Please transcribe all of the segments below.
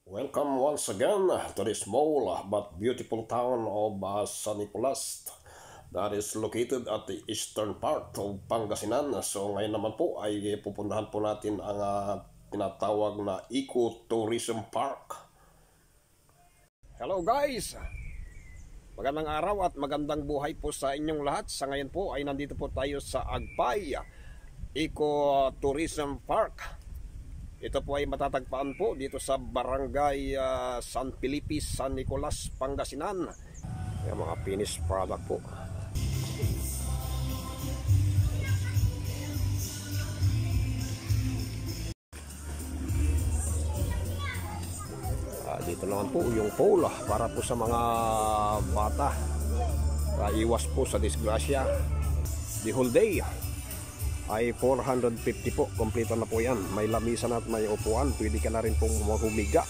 Welcome once again to the small but beautiful town of San Nicolas that is located at the eastern part of Pangasinan. So ngayon naman po ay pupuntahan po natin ang tinatawag na Eco-Tourism Park. Hello guys! Magandang araw at magandang buhay po sa inyong lahat. Sa ngayon po ay nandito po tayo sa Agpay Eco-Tourism Park. Ito po ay matatagpaan po dito sa Barangay San Felipe, San Nicolas, Pangasinan. Yung mga finished product po. Dito naman po yung pole para po sa mga bata. Iwas po sa disgrasya. The whole day ay 450 po, kompleto na po yan. May lamisan at may upuan, pwede ka na rin pong humiga.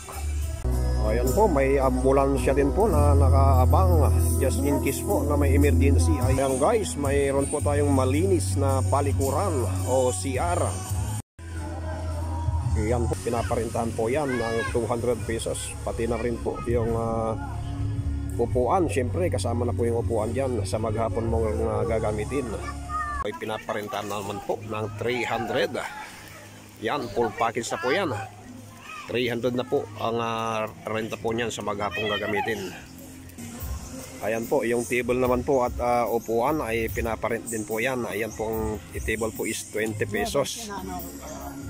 Ayan po, may ambulansya din po na nakaabang just in case po na may emergency. Ayan guys, mayroon po tayong malinis na palikuran o CR. Ayan po, pinaparintahan po yan ng 200 pesos. Pati na rin po yung upuan, syempre kasama na po yung upuan dyan sa maghapon mong gagamitin. Ay pinaparintahan naman po ng 300. Yan, full package na po yan. 300 na po ang renta po niyan sa maghapong gagamitin. Ayan po, yung table naman po at upuan ay pinaparent din po yan. Ayan po, ang table po is 20 pesos.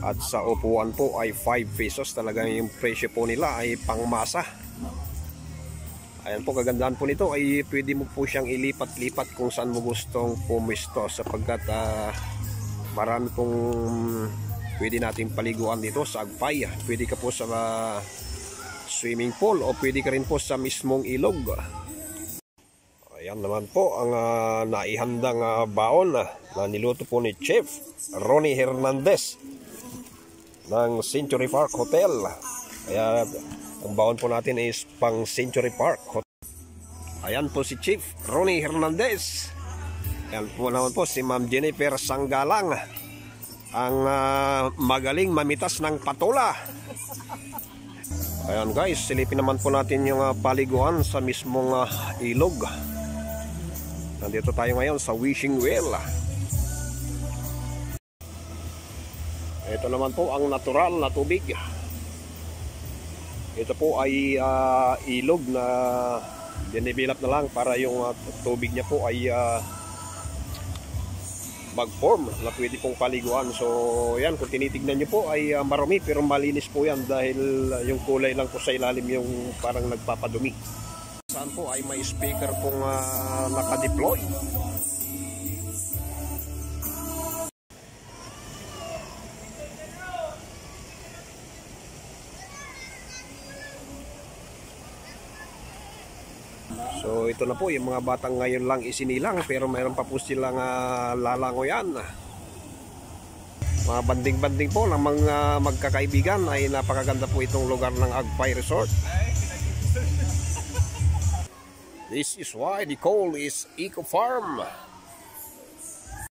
At sa upuan po ay 5 pesos. Talagang yung presyo po nila ay pangmasa. Ayan po, kagandahan po nito ay pwede mo po siyang ilipat-lipat kung saan mo gustong pumisto sapagkat marami pong pwede nating paliguan dito sa Agpay. Pwede ka po sa swimming pool o pwede ka rin po sa mismong ilog. Ayan naman po ang naihandang baon na niluto po ni Chef Ronnie Hernandez ng Century Park Hotel. Kaya ang baon po natin is pang Century Park. Ayan po si Chief Ronnie Hernandez. Ayan po naman po si Ma'am Jennifer Sanggalang, ang magaling mamitas ng patola. Ayan guys, silipin naman po natin yung paliguan sa mismong ilog. Nandito tayo ngayon sa Wishing Well. Ito naman po ang natural na tubig. Ito po ay ilog na dinibilap na lang para yung tubig niya po ay mag-form na pwede pong paliguan. So yan, kung tinitignan nyo po ay marumi pero malinis po yan dahil yung kulay lang po sa ilalim yung parang nagpapadumi. Saan po ay may speaker pong nakadeploy. So ito na po yung mga batang ngayon lang isinilang pero mayroon pa po silang lalangoyan. Mga banding-banding po ng mga magkakaibigan ay napakaganda po itong lugar ng Agpay Resort. This is why the call is Eco Farm.